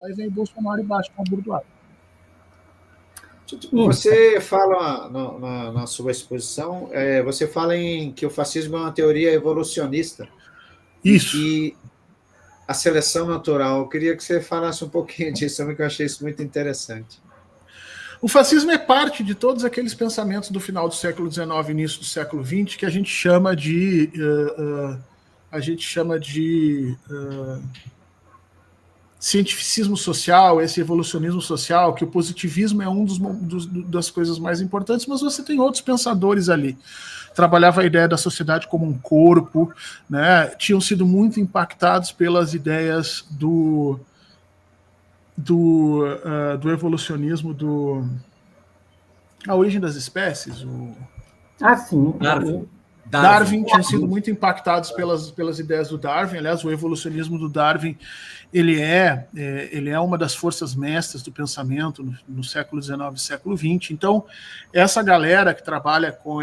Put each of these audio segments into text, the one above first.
Aí vem o Bolsonaro e bate com a burdoada. Você fala na sua exposição, você fala em que o fascismo é uma teoria evolucionista. Isso. E a seleção natural. Eu queria que você falasse um pouquinho disso, porque eu achei isso muito interessante. O fascismo é parte de todos aqueles pensamentos do final do século XIX e início do século XX que a gente chama de cientificismo social, esse evolucionismo social, que o positivismo é das coisas mais importantes, mas você tem outros pensadores ali. Trabalhava a ideia da sociedade como um corpo, né? Tinham sido muito impactados pelas ideias do evolucionismo a origem das espécies. Sim. Darwin tinham sido muito impactados pelas ideias do Darwin. Aliás, o evolucionismo do Darwin ele é uma das forças mestras do pensamento no século XIX e século XX. Então, essa galera que trabalha com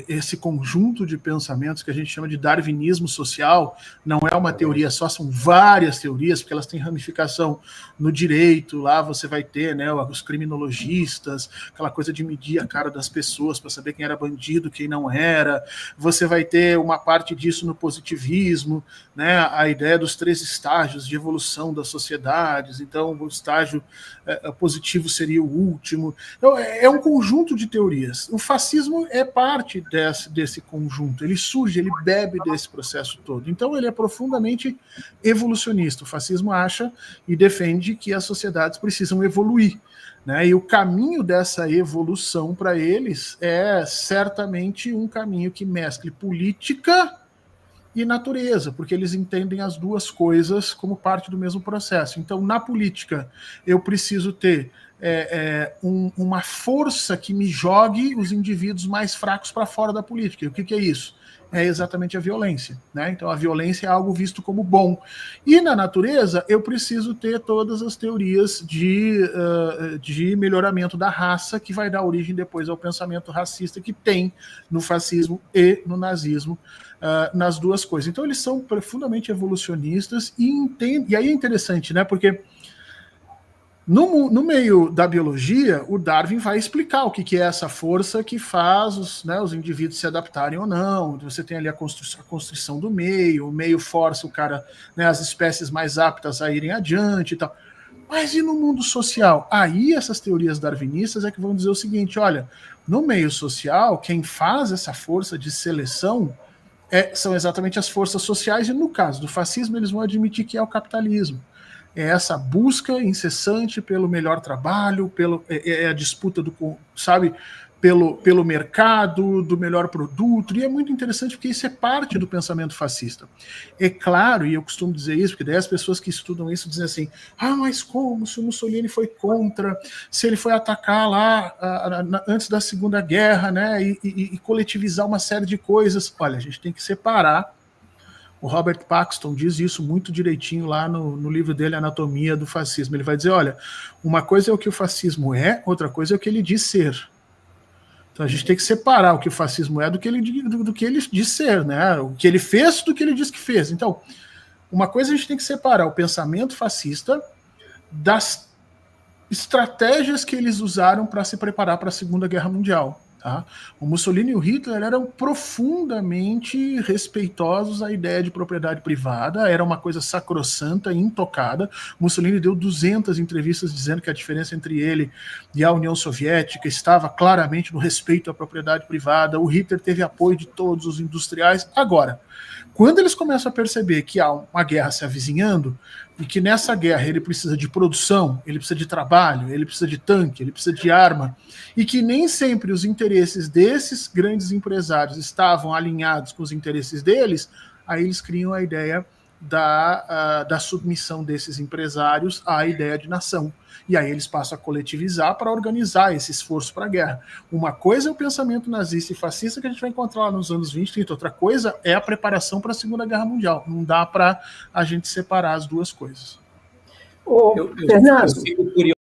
esse conjunto de pensamentos que a gente chama de darwinismo social, não é uma teoria só, são várias teorias, porque elas têm ramificação no direito, lá você vai ter, né, os criminologistas, aquela coisa de medir a cara das pessoas para saber quem era bandido, quem não era, você vai ter uma parte disso no positivismo, né, a ideia dos 3 estágios de evolução das sociedades, então o estágio positivo seria o último, então, é um conjunto de teorias. O fascismo é parte desse conjunto, ele surge, ele bebe desse processo todo, então ele é profundamente evolucionista. O fascismo acha e defende que as sociedades precisam evoluir, né? E o caminho dessa evolução para eles é certamente um caminho que mescle política e natureza, porque eles entendem as duas coisas como parte do mesmo processo. Então, na política, eu preciso ter uma força que me jogue os indivíduos mais fracos para fora da política. E o que é isso? É exatamente a violência, né? Então, a violência é algo visto como bom. E na natureza, eu preciso ter todas as teorias de melhoramento da raça, que vai dar origem depois ao pensamento racista que tem no fascismo e no nazismo, nas duas coisas. Então, eles são profundamente evolucionistas e entendem. E aí é interessante, né? Porque no meio da biologia, o Darwin vai explicar o que é essa força que faz os indivíduos se adaptarem ou não. Você tem ali a constrição do meio, o meio força o cara, né, as espécies mais aptas a irem adiante e tal. Mas e no mundo social? Aí essas teorias darwinistas é que vão dizer o seguinte, olha, no meio social, quem faz essa força de seleção são exatamente as forças sociais, e no caso do fascismo eles vão admitir que é o capitalismo. É essa busca incessante pelo melhor trabalho, a disputa pelo mercado, do melhor produto, e é muito interessante porque isso é parte do pensamento fascista. É claro, e eu costumo dizer isso, porque daí as pessoas que estudam isso dizem assim, mas como se o Mussolini foi contra, se ele foi atacar lá antes da Segunda Guerra, né, e coletivizar uma série de coisas. Olha, a gente tem que separar. O Robert Paxton diz isso muito direitinho lá no livro dele, Anatomia do Fascismo. Ele vai dizer, olha, uma coisa é o que o fascismo é, outra coisa é o que ele diz ser. Então a gente tem que separar o que o fascismo é do que ele diz ser, né? O que ele fez do que ele diz que fez. Então, uma coisa a gente tem que separar o pensamento fascista das estratégias que eles usaram para se preparar para a Segunda Guerra Mundial. Tá? O Mussolini e o Hitler eram profundamente respeitosos à ideia de propriedade privada, era uma coisa sacrossanta, intocada. Mussolini deu 200 entrevistas dizendo que a diferença entre ele e a União Soviética estava claramente no respeito à propriedade privada. O Hitler teve apoio de todos os industriais. Agora, quando eles começam a perceber que há uma guerra se avizinhando, e que nessa guerra ele precisa de produção, ele precisa de trabalho, ele precisa de tanque, ele precisa de arma, e que nem sempre os interesses desses grandes empresários estavam alinhados com os interesses deles, aí eles criam a ideia da submissão desses empresários à ideia de nação. E aí eles passam a coletivizar para organizar esse esforço para a guerra. Uma coisa é o pensamento nazista e fascista que a gente vai encontrar lá nos anos 20, 30. Outra coisa é a preparação para a Segunda Guerra Mundial. Não dá para a gente separar as duas coisas. Fernando,